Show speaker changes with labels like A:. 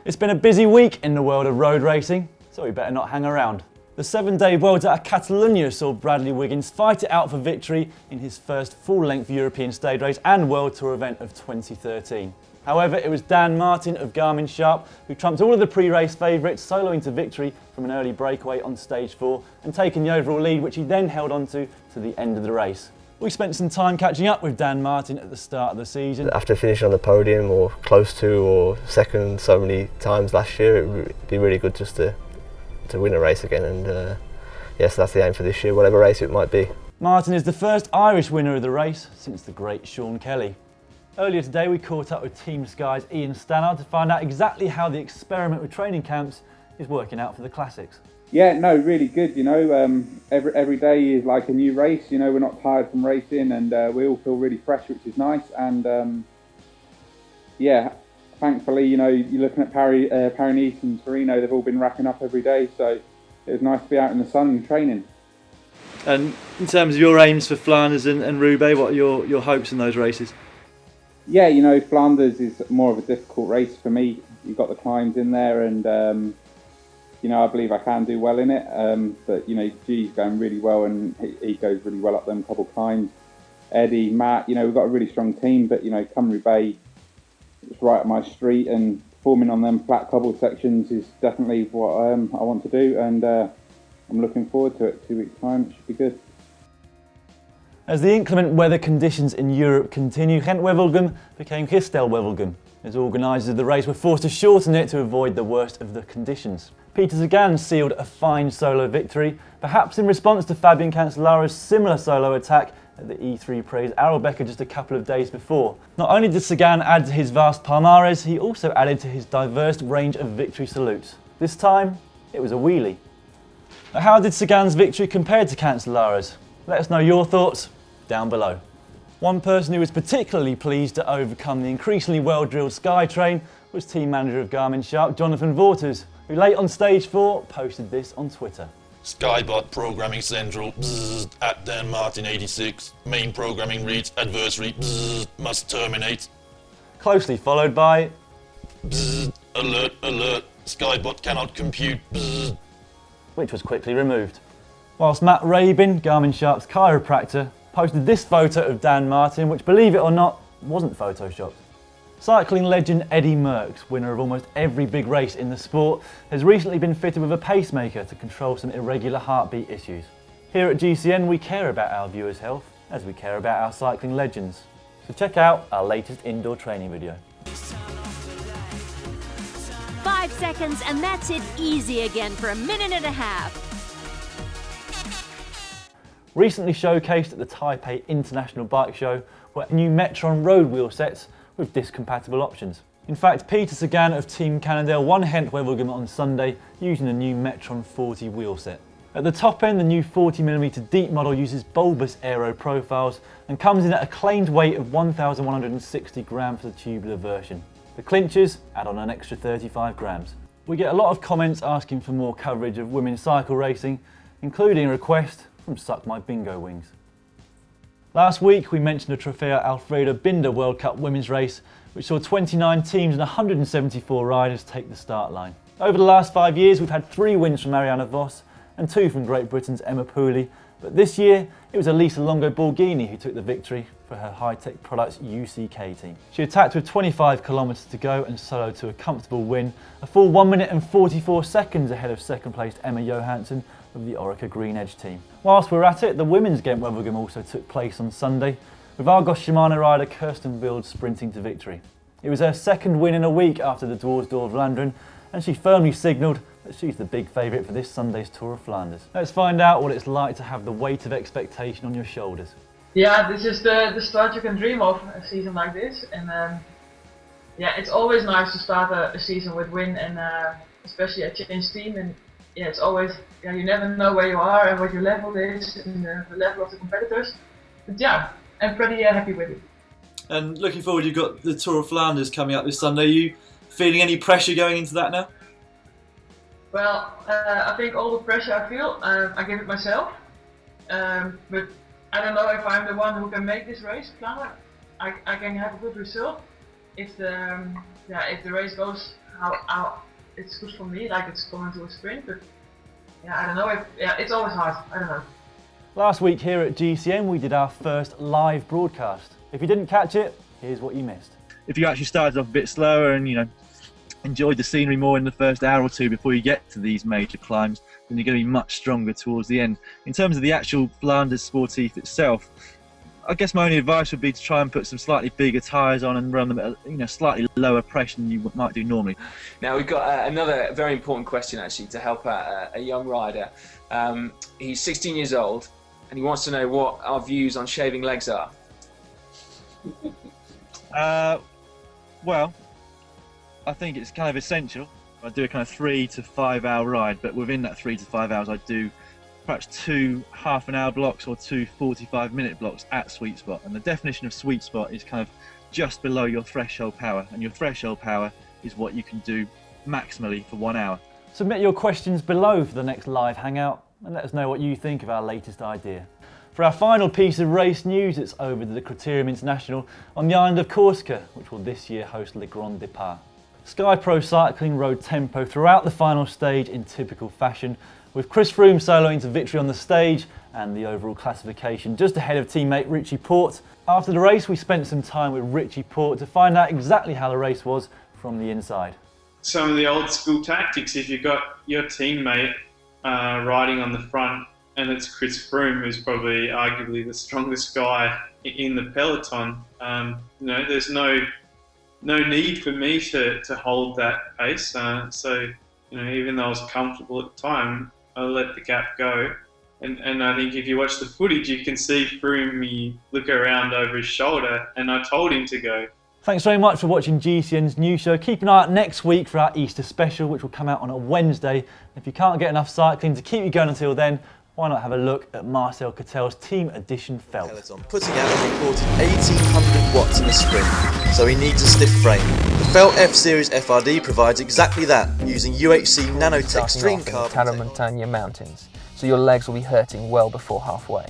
A: It's been a busy week in the world of road racing, so we better not hang around. The 7-day Vuelta a Catalonia saw Bradley Wiggins fight it out for victory in his first full-length European stage race and World Tour event of 2013. However, it was Dan Martin of Garmin-Sharp who trumped all of the pre-race favourites, soloing to victory from an early breakaway on stage 4 and taking the overall lead, which he then held on to the end of the race. We spent some time catching up with Dan Martin at the start of the season.
B: After finishing on the podium or close to or second so many times last year, it would be really good just to win a race again, and yes, that's the aim for this year, whatever race it might be.
A: Martin is the first Irish winner of the race since the great Sean Kelly. Earlier today we caught up with Team Sky's Ian Stannard to find out exactly how the experiment with training camps is working out for the classics.
C: Yeah, no, really good, you know, every day is like a new race, you know, we're not tired from racing, and we all feel really fresh, which is nice, and yeah, thankfully, you know, you're looking at Paris-Nice and Torino, they've all been racking up every day, so it was nice to be out in the sun and training.
A: And in terms of your aims for Flanders and Roubaix, what are your hopes in those races?
C: Yeah, you know, Flanders is more of a difficult race for me. You've got the climbs in there, and you know, I believe I can do well in it, but you know, G's going really well, and he goes really well up them couple climbs. Eddie, Matt, you know, we've got a really strong team, but you know, come Roubaix, it's right up my street, and performing on them flat cobble sections is definitely what I want to do, and I'm looking forward to it. 2 weeks time, it should be good.
A: As the inclement weather conditions in Europe continue, Gent Wevelgem became Stelt Wevelgem, as organisers of the race were forced to shorten it to avoid the worst of the conditions. Peter Sagan sealed a fine solo victory, perhaps in response to Fabian Cancellara's similar solo attack at the E3 Praise Arlbecker just a couple of days before. Not only did Sagan add to his vast palmares, he also added to his diverse range of victory salutes. This time, it was a wheelie. Now, how did Sagan's victory compare to Cancellara's? Let us know your thoughts down below. One person who was particularly pleased to overcome the increasingly well-drilled Skytrain was team manager of Garmin-Sharp, Jonathan Vaughters, who late on stage 4 posted this on Twitter.
D: Skybot Programming Central, bzzz, at Dan Martin 86. Main programming reads adversary, bzzz, must terminate.
A: Closely followed by
D: Bzzz, alert, alert, Skybot cannot compute, bzzz.
A: Which was quickly removed. Whilst Matt Rabin, Garmin-Sharp's chiropractor, posted this photo of Dan Martin, which, believe it or not, wasn't photoshopped. Cycling legend Eddie Merckx, winner of almost every big race in the sport, has recently been fitted with a pacemaker to control some irregular heartbeat issues. Here at GCN we care about our viewers' health as we care about our cycling legends. So check out our latest indoor training video.
E: 5 seconds and that's it, easy again for a minute and a half.
A: Recently showcased at the Taipei International Bike Show were new Metron road wheel sets with disc-compatible options. In fact, Peter Sagan of Team Cannondale won Gent Wevelgem on Sunday using the new Metron 40 wheel set. At the top end, the new 40mm deep model uses bulbous aero profiles and comes in at a claimed weight of 1,160 grams for the tubular version. The clinchers add on an extra 35 grams. We get a lot of comments asking for more coverage of women's cycle racing, including a request from Suck My Bingo Wings. Last week we mentioned the Trofeo Alfredo Binda World Cup women's race, which saw 29 teams and 174 riders take the start line. Over the last 5 years we've had 3 wins from Marianne Vos and 2 from Great Britain's Emma Pooley, but this year it was Elisa Longo Borghini who took the victory for her high-tech products UCK team. She attacked with 25 kilometres to go and soloed to a comfortable win, a full 1 minute and 44 seconds ahead of second placed Emma Johansson of the Orica Green Edge team. Whilst we're at it, the women's Gent Wevelgem also took place on Sunday, with Argos-Shimano rider Kirsten Wild sprinting to victory. It was her second win in a week after the Tour of Vlaanderen, and she firmly signalled that she's the big favourite for this Sunday's Tour of Flanders. Let's find out what it's like to have the weight of expectation on your shoulders.
F: Yeah, this is the start you can dream of, a season like this, and yeah, it's always nice to start a season with win, and especially a changed team, and yeah, it's always, yeah, you never know where you are and what your level is and the level of the competitors, but yeah, I'm pretty happy with it.
A: And looking forward, you've got the Tour of Flanders coming up this Sunday. Are you feeling any pressure going into that now?
F: Well, I think all the pressure I feel, I give it myself, but I don't know if I'm the one who can make this race. I can have a good result, if the race goes how it's good for me, like it's going to a sprint, but yeah, I don't know. It's always hard. I don't know.
A: Last week here at GCN we did our first live broadcast. If you didn't catch it, here's what you missed. If you actually started off a bit slower and enjoyed the scenery more in the first hour or two before you get to these major climbs, then you're going to be much stronger towards the end. In terms of the actual Flanders Sportif itself, I guess my only advice would be to try and put some slightly bigger tyres on and run them at a slightly lower pressure than you might do normally.
G: Now we've got another very important question actually to help out a young rider. He's 16 years old and he wants to know what our views on shaving legs are. Well, I think it's kind of essential. I do a kind of 3 to 5 hour ride, but within that 3 to 5 hours I do perhaps 2 half-an-hour blocks or 2 45-minute blocks at sweet spot. And the definition of sweet spot is kind of just below your threshold power, and your threshold power is what you can do maximally for 1 hour. Submit your questions below for the next live hangout and let us know what you think of our latest idea. For our final piece of race news, it's over to the Criterium International on the island of Corsica, which will this year host Le Grand Départ. Sky Pro Cycling rode tempo throughout the final stage in typical fashion, with Chris Froome soloing to victory on the stage and the overall classification just ahead of teammate Richie Porte. After the race, we spent some time with Richie Porte to find out exactly how the race was from the inside.
H: Some of the old school tactics, if you've got your teammate riding on the front, and it's Chris Froome, who's probably arguably the strongest guy in the peloton. There's no need for me to hold that pace. So even though I was comfortable at the time, I let the gap go. And I think if you watch the footage, you can see Froome, he look around over his shoulder, and I told him to go.
A: Thanks very much for watching GCN's news show. Keep an eye out next week for our Easter special, which will come out on a Wednesday. If you can't get enough cycling to keep you going until then, why not have a look at Marcel Kittel's Team Edition felt.
I: Peloton putting out a reported 1800 watts in a sprint, so he needs a stiff frame. The Felt F-Series FRD provides exactly that, using UHC Nanotech Stream Carbon
J: Tarahumara Mountains, so your legs will be hurting well before halfway.